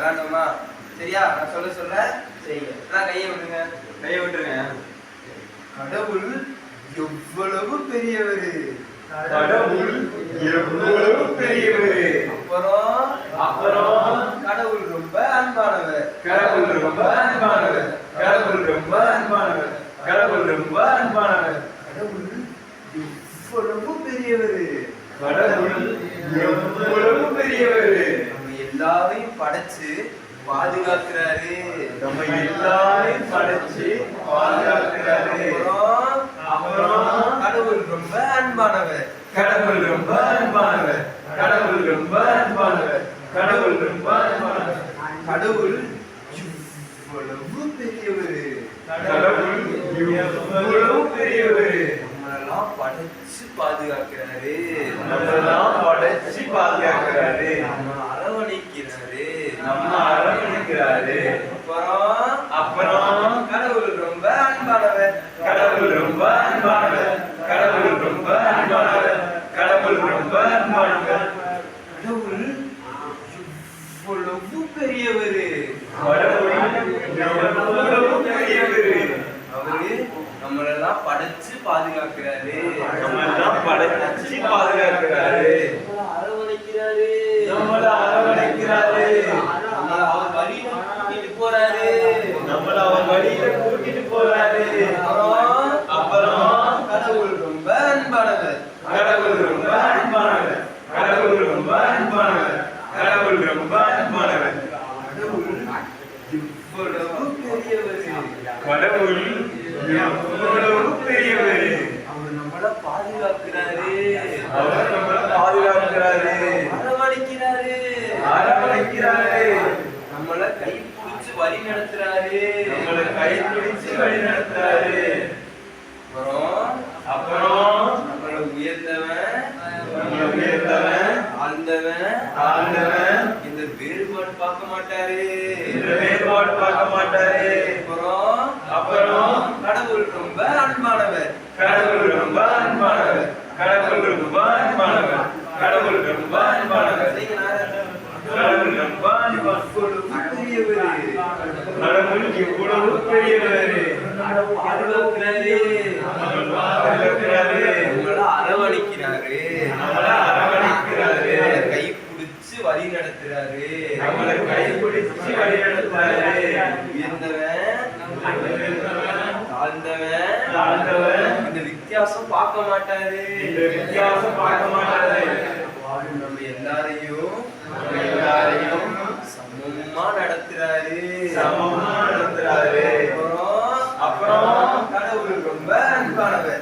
வேண்டாமா? சரியா? நான் சொல்ல செய்யுங்க. நான் கையை விட்டுருங்க. கையை விட்டுருங்க. கடவுள் எவ்வளவு பெரியவர். கடவுள் எவ்வளவு பெரியவர். அப்புறம் கடவுள் ரொம்ப அன்பானவர். கடவுள் ரொம்ப அன்பானவர். கடவுள் ரொம்ப அன்பானவர். கடவுள் ரொம்ப அன்பானவர். கடவுள் எவ்வளவு பெரியவர். கடவுள் எவ்வளவு பெரியவர். நம்ம எல்லாரையும் படைச்சு பாதுகாக்கிறாரு. நம்ம எல்லாரையும் படைச்சு பாதுகாக்கிறாரு. அப்புறம் கடவுள் ரொம்ப அன்பானவர். கடவுள் ரொம்ப அன்பானவர். கடவுள் ரொம்ப அன்பானவர். கடவுள் ரொம்ப அன்பானவர். கடவுள் இவ்வளவு பெரியவர். கடவுள் எவ்வளவு பெரியவர். நம்மளெல்லாம் படைச்சு பாதுகாக்கிறாரு. நம்மளெல்லாம் படைச்சு பாதுகாக்கிறாரு. நம்ம அரவணைக்கிறாரு. நம்ம அரவணைக்கிறாரு. அப்புறம் கடவுள் ரொம்ப அன்பானவர். கடவுள் ரொம்ப அன்பானவர். கடவுள் ரொம்ப அன்பானவர். கடவுள் ரொம்ப அன்பானவர். கடவுள் இவ்வளவு பெரியவர். கடவுள் எவ்வளவு பெரியவர். அவரு நம்மளெல்லாம் படைச்சு பாதுகாக்கிறாரு. நம்மளெல்லாம் படைச்சு பாதுகாக்கிறாரு. அரவணைக்கிறாரு. நம்மள அரவணைக்கிறாரு. நம்மள அவர் வழியில கூட்டிட்டு போறாரு. நம்மள அவர் வழியில கூட்டிட்டு போறாரு. அப்புறம் கடவுள் ரொம்ப அன்பானவர். கடவுள் ரொம்ப அன்பானவர். கடவுள் ரொம்ப அன்பானவர். கடவுள் ரொம்ப அன்பானவர். கடவுள் இவ்வளவு பெரியவர். கடவுள் எவ்வளவு பெரியவர். அவர் நம்மள பாதுகாக்கிறாரு. அவர் நம்மள பாதுகாக்கிறாரு. அரவணைக்கிறாரு. அரவணைக்கிறாரு. நம்மள கை பிடிச்சு வழி நடத்துறாரு. நம்மள கை பிடிச்சு வழி நடத்துறாரு. அப்புறம் நம்மள உயர்ந்தவன், ஆழ்ந்தவன் இந்த வேறுபாடு பார்க்க மாட்டாரு. அப்புறம் கடவுள் ரொம்ப அன்பானவர். கடவுள் ரொம்ப அன்பானவர். கடவுள் ரொம்ப அன்பானவர். கடவுள் ரொம்ப அன்பானவர். கடவுள் ரொம்ப பெரியவர். கடவுள் எவ்வளவு பெரியவர். பாதுகாக்கிறாரு. நம்மள அரவணைக்கிறாரு. நம்மள அரவணைக்கிறாரு. கை பிடிச்சு வழி நடத்துறாரு. நம்மள கை பிடிச்சு வழி நடத்துறாரு. தாழ்ந்தவன் இந்த வித்தியாசம் பார்க்க மாட்டாரு. நம்ம எல்லாரையும் சமமா நடத்துறாரு. சமமா நடத்துறாரு. அப்புறம் கடவுள் ரொம்ப அன்பானவர்.